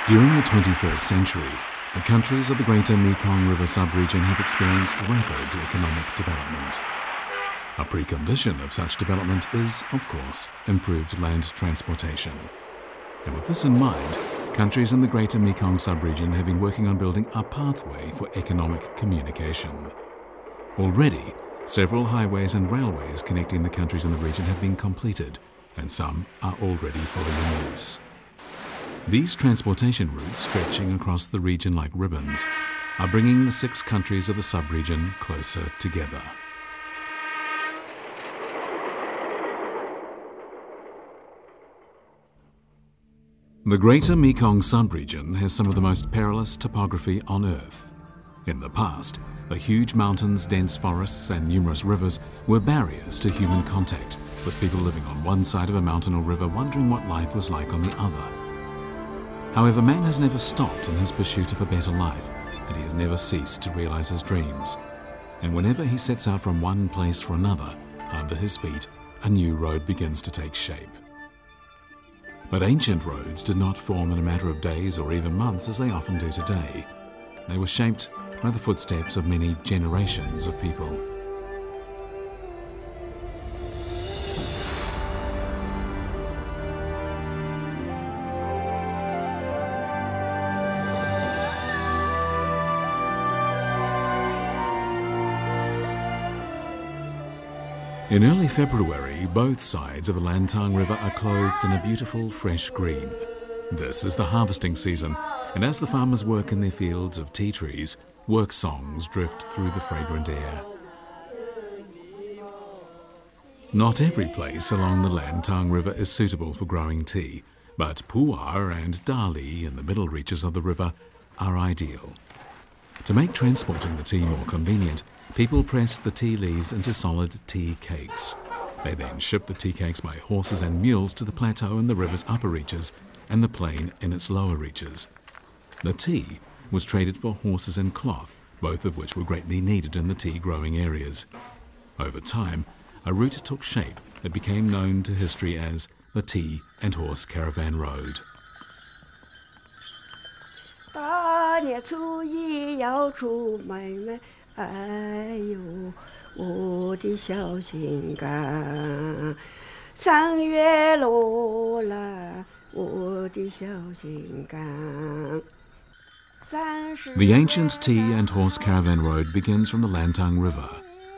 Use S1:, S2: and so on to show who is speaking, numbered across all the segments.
S1: During the 21st century, the countries of the Greater Mekong River sub-region have experienced rapid economic development. A precondition of such development is, of course, improved land transportation. And with this in mind, countries in the Greater Mekong sub-region have been working on building a pathway for economic communication. Already, several highways and railways connecting the countries in the region have been completed, and some are already fully in use. These transportation routes, stretching across the region like ribbons, are bringing the 6 countries of the sub-region closer together. The Greater Mekong sub-region has some of the most perilous topography on Earth. In the past, the huge mountains, dense forests and numerous rivers were barriers to human contact, with people living on one side of a mountain or river wondering what life was like on the other. However, man has never stopped in his pursuit of a better life, and he has never ceased to realize his dreams. And whenever he sets out from one place for another, under his feet, a new road begins to take shape. But ancient roads did not form in a matter of days or even months as they often do today. They were shaped by the footsteps of many generations of people. In early February, both sides of the Lantang River are clothed in a beautiful fresh green. This is the harvesting season, and as the farmers work in their fields of tea trees, work songs drift through the fragrant air. Not every place along the Lantang River is suitable for growing tea, but Pu'er and Dali in the middle reaches of the river are ideal. To make transporting the tea more convenient, people press the tea leaves into solid tea cakes. They then ship the tea cakes by horses and mules to the plateau in the river's upper reaches and the plain in its lower reaches. The tea was traded for horses and cloth, both of which were greatly needed in the tea-growing areas. Over time, a route took shape that became known to history as the Tea and Horse Caravan Road.
S2: 大年初一要出门，哎呦，我的小心肝，3月落了，我的小心肝。
S1: The ancient Tea and Horse Caravan Road begins from the Lantang River,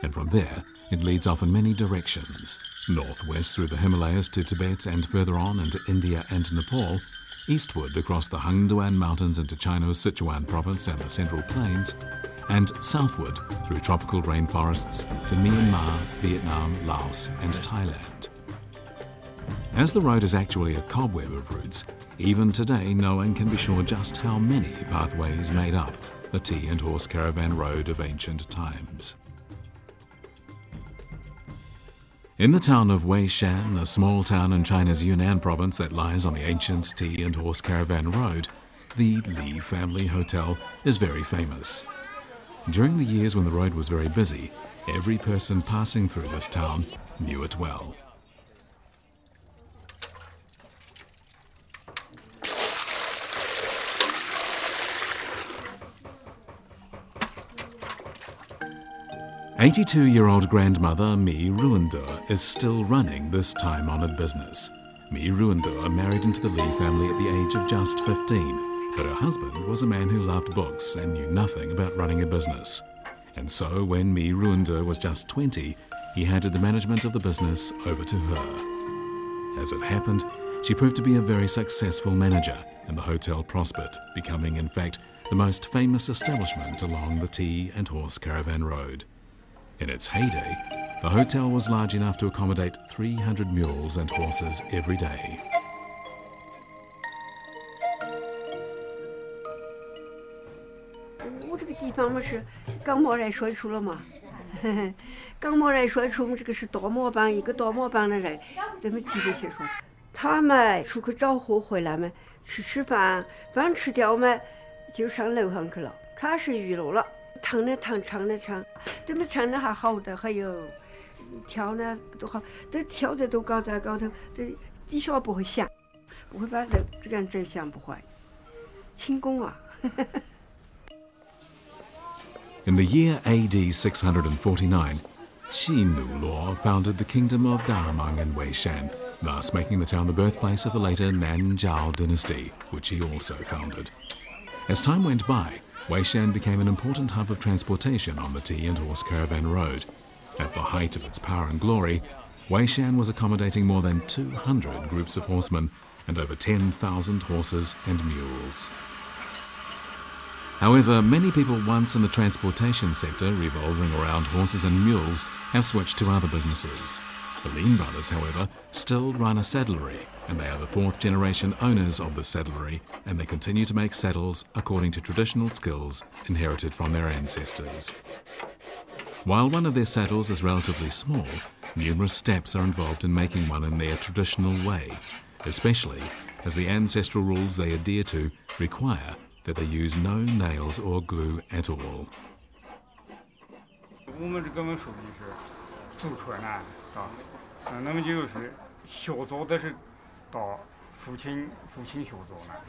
S1: and from there it leads off in many directions, northwest through the Himalayas to Tibet and further on into India and Nepal, eastward across the Hangduan Mountains into China's Sichuan province and the Central Plains, and southward through tropical rainforests to Myanmar, Vietnam, Laos and Thailand. As the road is actually a cobweb of routes, even today no one can be sure just how many pathways made up the Tea and Horse Caravan Road of ancient times. In the town of Weishan, a small town in China's Yunnan province that lies on the ancient Tea and Horse Caravan Road, the Li family hotel is very famous. During the years when the road was very busy, every person passing through this town knew it well. "82-year-old grandmother Mi Ruandur is still running this time-honoured business. Mi Ruandur married into the Li family at the age of just 15, but her husband was a man who loved books and knew nothing about running a business. And so when Mi Ruandur was just 20, he handed the management of the business over to her. As it happened, she proved to be a very successful manager, and the hotel prospered, becoming in fact the most famous establishment along the Tea and Horse Caravan Road. In its heyday, the hotel was large enough to accommodate 300 mules and horses every day.
S2: 我这个地方嘛是刚贸然说出了嘛，刚贸然说出我们这个是多模帮一个多模帮的人，咱们记着些说，他们出去找货回来嘛，吃饭，饭吃掉嘛，就上楼上去了，开始娱乐了。 唱的唱，唱的唱，怎么唱的还好的，还有跳呢都好，这跳的都高在高头，这底下不会响，不会把这个这响不坏。轻功啊。
S1: In the year AD 649, Xi Nuluo founded the kingdom of Damang in Weishan, thus making the town the birthplace of the later Nanzhao dynasty, which he also founded. As time went by, Weishan became an important hub of transportation on the tea and horse caravan road. At the height of its power and glory, Weishan was accommodating more than 200 groups of horsemen and over 10,000 horses and mules. However, many people once in the transportation sector revolving around horses and mules have switched to other businesses. The Lin brothers, however, still run a saddlery, and they are the fourth generation owners of the saddlery, and they continue to make saddles according to traditional skills inherited from their ancestors. While one of their saddles is relatively small, numerous steps are involved in making one in their traditional way, especially as the ancestral rules they adhere to require that they use no nails or glue at all.
S3: 我们这个属于是祖传啊，那么就是学做的是到父亲学做了，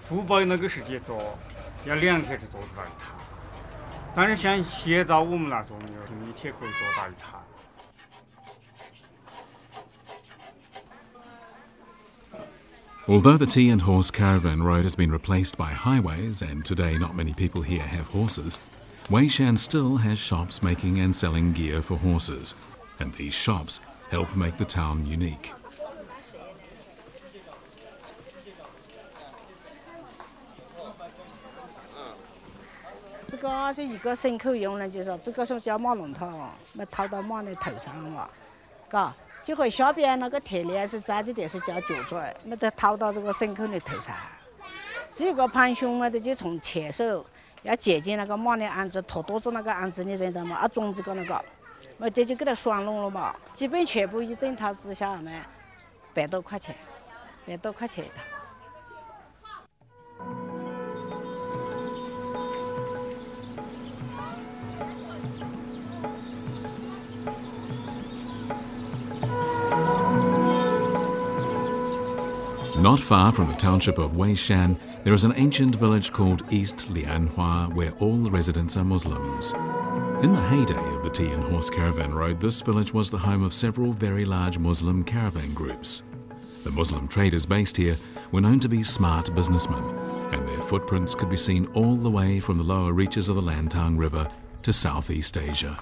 S3: 父辈那个时间做要2天是做得到一趟，但是像现在我们来做，一天可以做到一趟。
S1: Although the tea and horse caravan road has been replaced by highways and today not many people here have horses, Weishan still has shops making and selling gear for horses, and these shops help make the town unique.
S4: 这个是一个牲口用的，就是说这个是叫马龙套，那套到马的头上嘛，嘎。 就和下边那个铁链是在这点是叫脚爪，那得套到这个牲口的头上。这个盘胸嘛，就从前手要接近那个马的鞍子，拖肚子那个鞍子，你认得嘛？啊，中这个那个，我这就给它拴拢了嘛。基本全部一整套之下嘛，100多块钱，100多块钱一套。
S1: Not far from the township of Weishan, there is an ancient village called East Lianhua, where all the residents are Muslims. In the heyday of the tea and horse caravan road, this village was the home of several very large Muslim caravan groups. The Muslim traders based here were known to be smart businessmen, and their footprints could be seen all the way from the lower reaches of the Lantang River to Southeast Asia.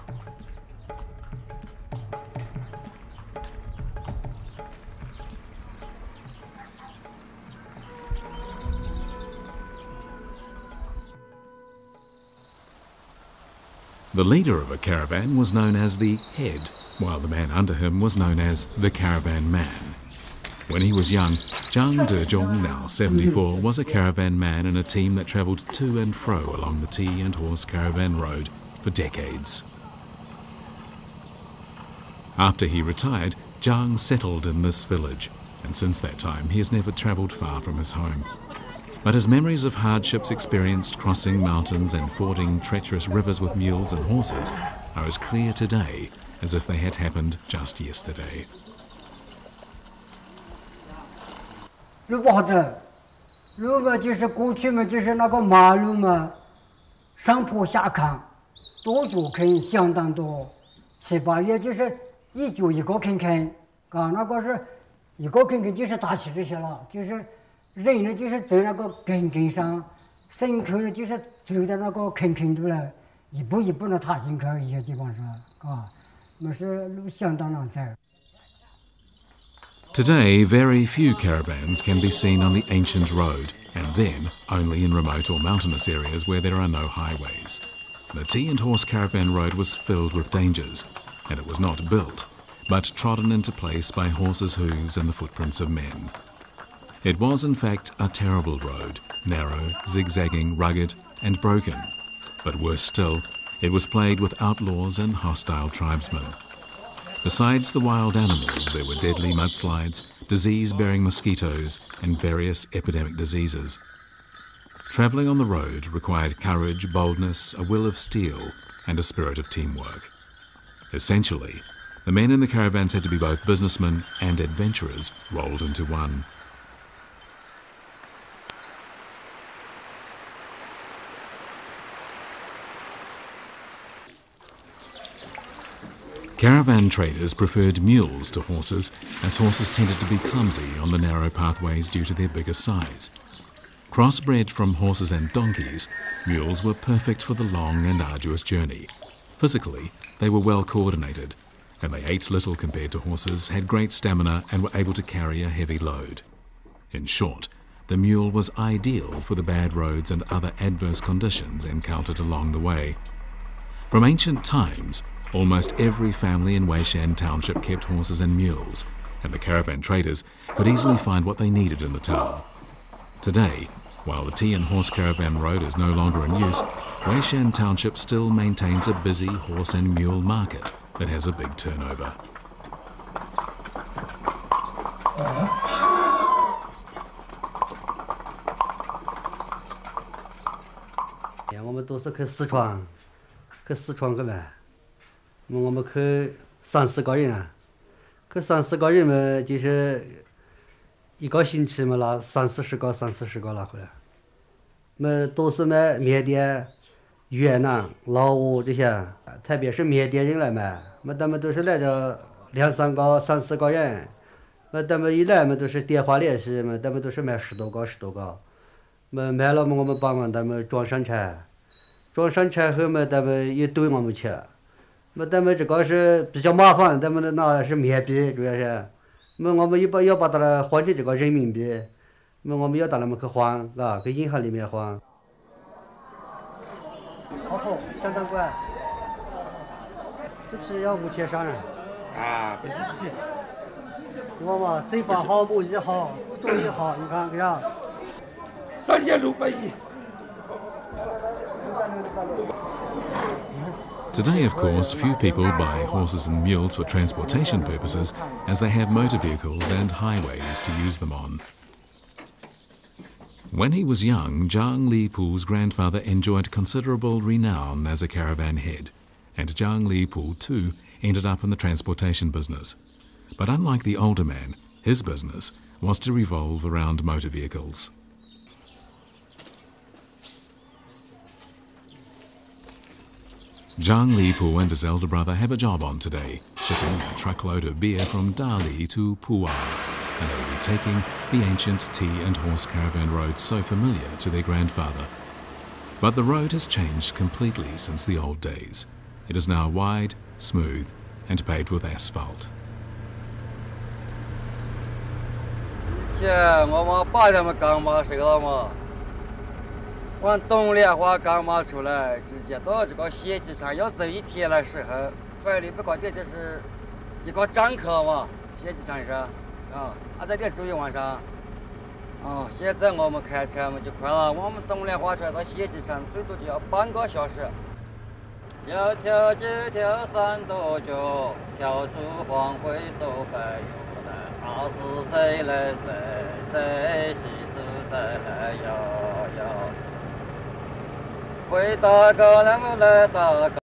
S1: The leader of a caravan was known as the head, while the man under him was known as the caravan man. When he was young, Zhang Dezhong, now 74, was a caravan man in a team that travelled to and fro along the tea and horse caravan road for decades. After he retired, Zhang settled in this village, and since that time he has never travelled far from his home. But his memories of hardships experienced crossing mountains and fording treacherous rivers with mules and horses are as clear today as if they had happened just yesterday.
S5: 路不好走，路嘛就是过去嘛就是那个马路嘛，上坡下坎，多脚坑相当多，7、8月就是一脚一个坑坑，啊，那个是一个坑坑就是大起这些了，就是。 人呢，就是走那个坑坑上，牲口呢，就是走在那个坑坑头了，一步一步的踏进去一些地方上，啊，那是路相当难走。
S1: Today, very few caravans can be seen on the ancient road, and then only in remote or mountainous areas where there are no highways. The tea and horse caravan road was filled with dangers, and it was not built, but trodden into place by horses' hooves and the footprints of men. It was, in fact, a terrible road, narrow, zigzagging, rugged, and broken. But worse still, it was plagued with outlaws and hostile tribesmen. Besides the wild animals, there were deadly mudslides, disease-bearing mosquitoes, and various epidemic diseases. Travelling on the road required courage, boldness, a will of steel, and a spirit of teamwork. Essentially, the men in the caravans had to be both businessmen and adventurers rolled into one. Caravan traders preferred mules to horses, as horses tended to be clumsy on the narrow pathways due to their bigger size. Crossbred from horses and donkeys, mules were perfect for the long and arduous journey. Physically, they were well coordinated, and they ate little compared to horses, had great stamina, and were able to carry a heavy load. In short, the mule was ideal for the bad roads and other adverse conditions encountered along the way. From ancient times, almost every family in Weishan Township kept horses and mules, and the caravan traders could easily find what they needed in the town. Today, while the tea and horse caravan road is no longer in use, Weishan Township still maintains a busy horse and mule market that has a big turnover.
S6: 我们都是去四川去买，我们去3-4个人啊，去3-4个人嘛，就是一个星期嘛拿30-40个拿回来，嘛都是买缅甸、越南、老挝这些，特别是缅甸人来买，嘛他们都是来着2-3个、3-4个人，嘛他们一来嘛都是电话联系嘛，他们都是买10多个，嘛买了嘛我们帮忙他们装上车。装上车后嘛，他们一堆我们去，嘛他们这个是比较麻烦，他们拿的是缅币，主要是，嘛我们要把它换成这个人民币，嘛我们要到他们去换，啊，去银行里面换。好头，相当贵，这批要5000上人。
S3: 啊，不行，
S6: 我嘛水发好，木艺好，四种也好，你看，呀
S3: 3600亿。
S1: Today, of course, few people buy horses and mules for transportation purposes, as they have motor vehicles and highways to use them on. When he was young, Zhang Lipu's grandfather enjoyed considerable renown as a caravan head, and Zhang Lipu too ended up in the transportation business. But unlike the older man, his business was to revolve around motor vehicles. Zhang Lipu and his elder brother have a job on today, shipping a truckload of beer from Dali to Pu'er, and they will be taking the ancient tea and horse caravan road so familiar to their grandfather. But the road has changed completely since the old days. It is now wide, smooth, and paved with asphalt.
S6: 我们把他们刚把收了嘛。往东莲花刚马出来，直接到这个县机场要走1天的时候，反正不搞点就是一个站口嘛，县机场上，在这注意晚上，现在我们开车嘛就快了，我们东莲花出来到县机场最多就要半个小时。要跳就跳3多脚，跳出黄灰走白又来，20岁来谁细数再来摇。回大哥，咱们来大哥。